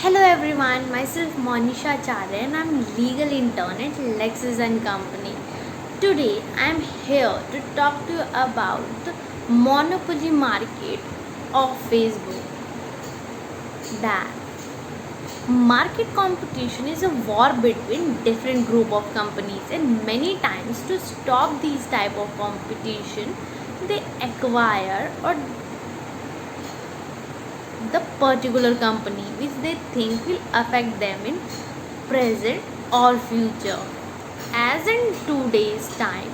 Hello everyone, myself Monisha Charya and I'm legal intern at Lexis and Company. Today I'm here to talk to you about the monopoly market of Facebook. That market competition is a war between different group of companies, and many times to stop these type of competition they acquire or the particular company which they think will affect them in present or future. As in today's time,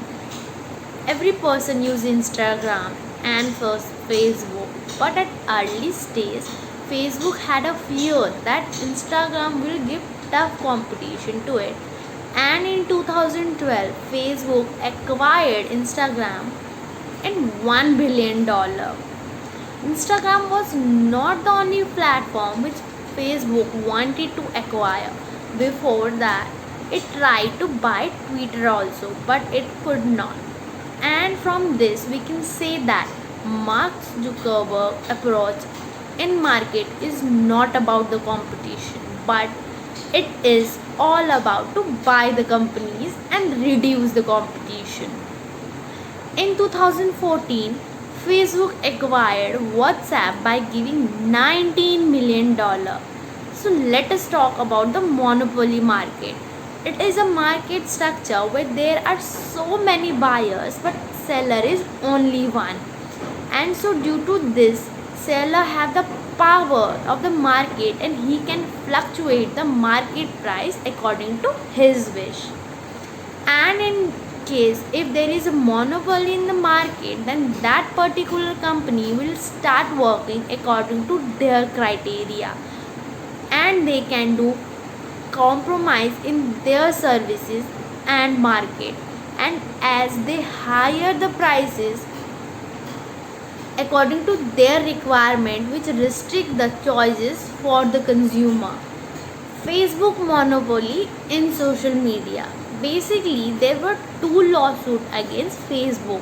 every person use Instagram and first Facebook, but at early stage Facebook had a fear that Instagram will give tough competition to it, and in 2012 Facebook acquired Instagram in $1 billion. Instagram was not the only platform which Facebook wanted to acquire. Before that, it tried to buy Twitter also, but it could not. And from this, we can say that Mark Zuckerberg approach in market is not about the competition, but it is all about to buy the companies and reduce the competition. In 2014, Facebook acquired WhatsApp by giving $19 million. So let us talk about the monopoly market. It is a market structure where there are so many buyers but seller is only one. And so due to this, seller have the power of the market and he can fluctuate the market price according to his wish. And in case if there is a monopoly in the market, then that particular company will start working according to their criteria, and they can do compromise in their services and market, and as they higher the prices according to their requirement which restrict the choices for the consumer. Facebook monopoly in social media. Basically, there were two lawsuits against Facebook.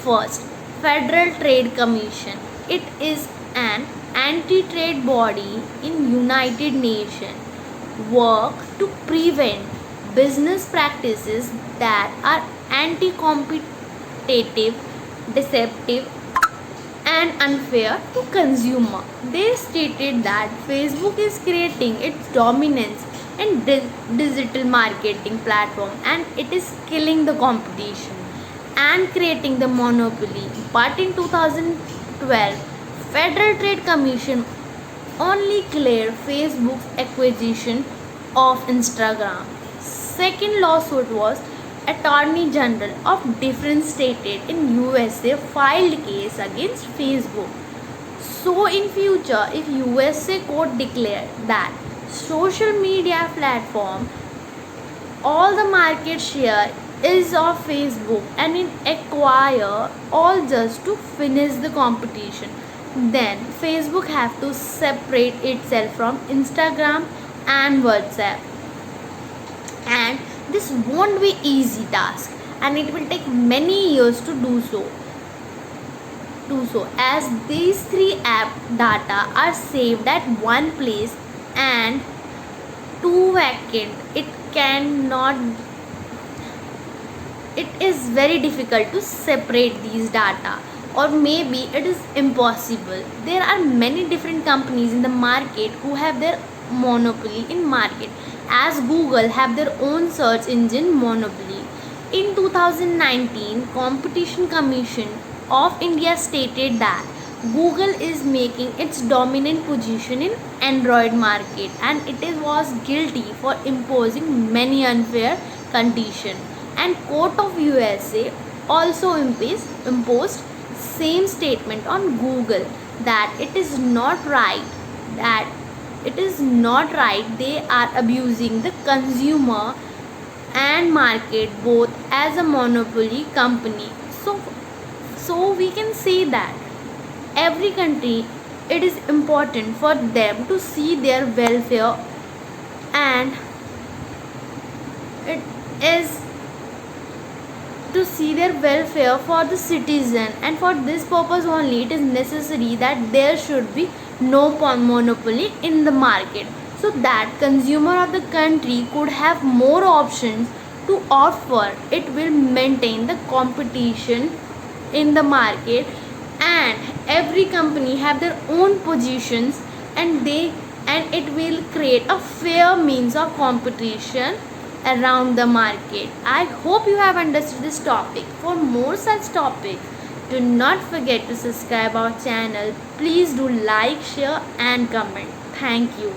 First, Federal Trade Commission. It is an anti-trade body in United Nations. Work to prevent business practices that are anti-competitive, deceptive, and unfair to consumer. They stated that Facebook is creating its dominance in digital marketing platform, and it is killing the competition and creating the monopoly. But in 2012, Federal Trade Commission only cleared Facebook's acquisition of Instagram. Second lawsuit was Attorney General of different states in USA filed case against Facebook. So in future, if USA court declared that social media platform all the market share is of Facebook and it acquire all just to finish the competition, then Facebook have to separate itself from Instagram and WhatsApp, and this won't be easy task and it will take many years to do so, as these three app data are saved at one place and too vacant, it is very difficult to separate these data, or maybe it is impossible. There are many different companies in the market who have their monopoly in market, as Google have their own search engine monopoly. In 2019, Competition Commission of India stated that Google is making its dominant position in Android market, and was guilty for imposing many unfair conditions. And Court of USA also imposed same statement on Google that it is not right they are abusing the consumer and market both as a monopoly company. So we can say that every country, it is important for them to see their welfare, and it is to see their welfare for the citizen, and for this purpose only it is necessary that there should be no monopoly in the market. So so that consumer of the country could have more options to offer. It will maintain the competition in the market, and every company have their own positions, and it will create a fair means of competition around the market. I hope you have understood this topic. For more such topics, do not forget to subscribe our channel. Please do like, share and comment. Thank you.